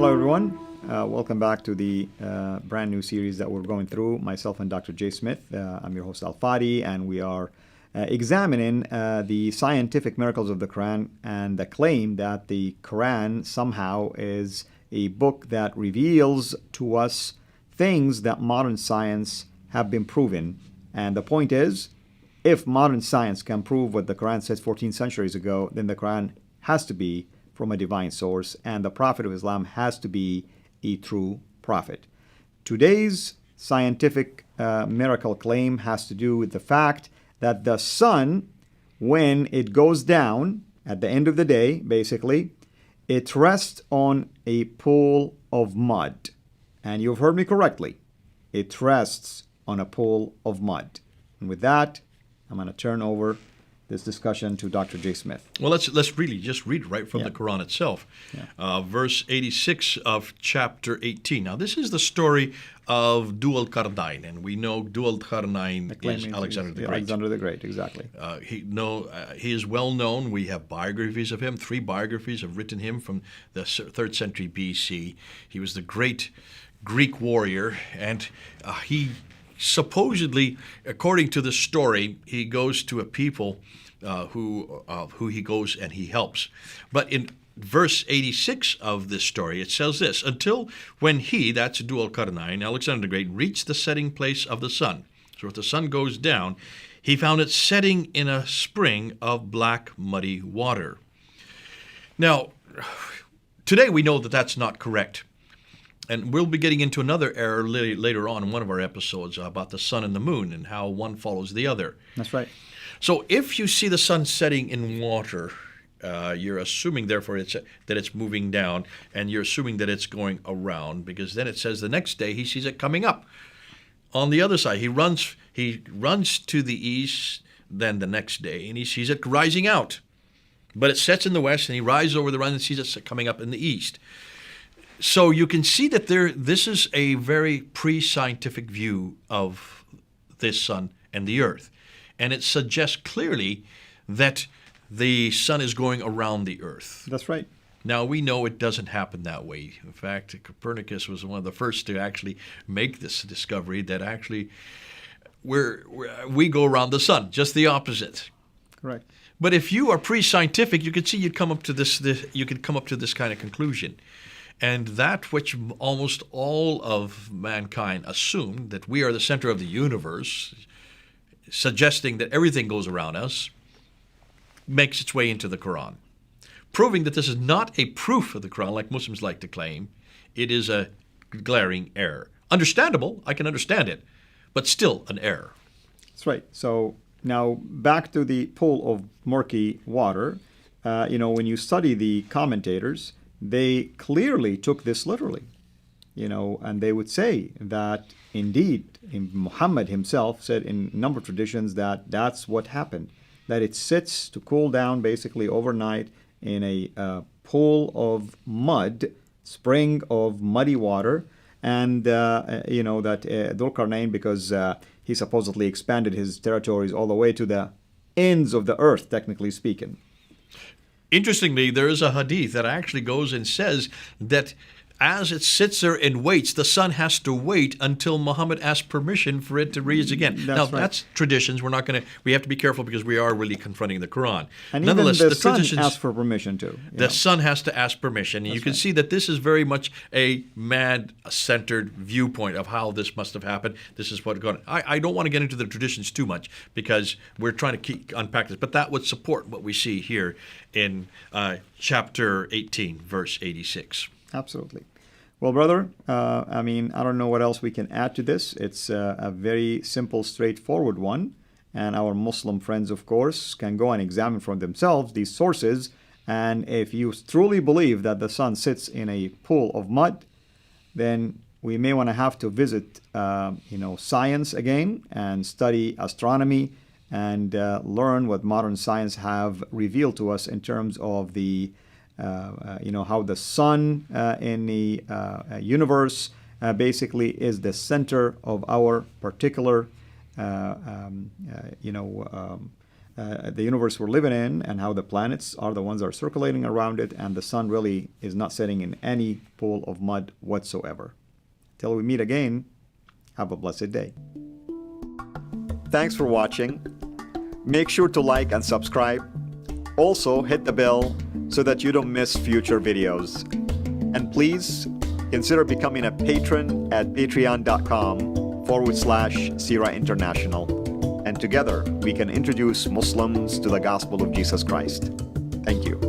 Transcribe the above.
Hello, everyone. Welcome back to the brand new series that we're going through. Myself and Dr. Jay Smith. I'm your host, Al Fadi, and we are examining the scientific miracles of the Quran and the claim that the Quran somehow is a book that reveals to us things that modern science have been proven. And the point is, if modern science can prove what the Quran says 14 centuries ago, then the Quran has to be from a divine source, and the Prophet of Islam has to be a true prophet. Today's scientific miracle claim has to do with the fact that the sun, when it goes down at the end of the day, basically, it rests on a pool of mud. And you've heard me correctly. It rests on a pool of mud. And with that, I'm going to turn over this discussion to Dr. Jay Smith. Well, let's really just read right from the Quran itself. Verse 86 of chapter 18. Now, this is the story of Dhu al-Qarnayn, and we know Dhu al-Qarnayn is Alexander the Great. Alexander the Great, exactly. He is well known. We have biographies of him. 3 biographies have written him from the 3rd century BC. He was the great Greek warrior, and he supposedly, according to the story, he goes to a people who he goes and he helps. But in verse 86 of this story, it says this: until when he, that's Dhu al-Qarnayn, Alexander the Great, reached the setting place of the sun. So if the sun goes down, he found it setting in a spring of black, muddy water. Now, today we know that that's not correct. And we'll be getting into another error later on in one of our episodes about the sun and the moon and how one follows the other. That's right. So if you see the sun setting in water, you're assuming, therefore, that it's moving down, and you're assuming that it's going around, because then it says the next day he sees it coming up on the other side. He runs to the east, then the next day, and he sees it rising out. But it sets in the west, and he rises over the run and sees it coming up in the east. So you can see that this is a very pre-scientific view of this sun and the earth. And it suggests clearly that the sun is going around the earth. That's right. Now, we know it doesn't happen that way. In fact, Copernicus was one of the first to actually make this discovery that actually we go around the sun, just the opposite. Correct. But if you are pre-scientific, you could see you'd come up to this kind of conclusion. And that which almost all of mankind assumed, that we are the center of the universe, suggesting that everything goes around us, makes its way into the Quran. Proving that this is not a proof of the Quran, like Muslims like to claim. It is a glaring error. Understandable, I can understand it, but still an error. That's right. So now back to the pool of murky water. When you study the commentators, they clearly took this literally, and they would say that indeed Muhammad himself said in a number of traditions that that's what happened, that it sits to cool down basically overnight in a pool of mud, spring of muddy water, and that Dhul Qarnayn, because he supposedly expanded his territories all the way to the ends of the earth, technically speaking. Interestingly, there is a hadith that actually goes and says that as it sits there and waits, the sun has to wait until Muhammad asks permission for it to rise again. That's traditions. We have to be careful because we are really confronting the Quran. And nonetheless, even the sun asks for permission too. The sun has to ask permission. And you can see that this is very much a man-centered viewpoint of how this must have happened. This is what going. I don't want to get into the traditions too much because we're trying to unpack this, but that would support what we see here in chapter 18, verse 86. Absolutely. Well, brother, I don't know what else we can add to this. It's a very simple, straightforward one. And our Muslim friends, of course, can go and examine for themselves these sources. And if you truly believe that the sun sits in a pool of mud, then we may want to have to visit, science again and study astronomy and learn what modern science have revealed to us in terms of the how the sun in the universe basically is the center of our particular the universe we're living in and how the planets are the ones that are circulating around it, and the sun really is not sitting in any pool of mud whatsoever. Till we meet again, have a blessed day. Thanks for watching. Make sure to like and subscribe. Also, hit the bell so that you don't miss future videos. And please consider becoming a patron at patreon.com/CIRA International. And together we can introduce Muslims to the gospel of Jesus Christ. Thank you.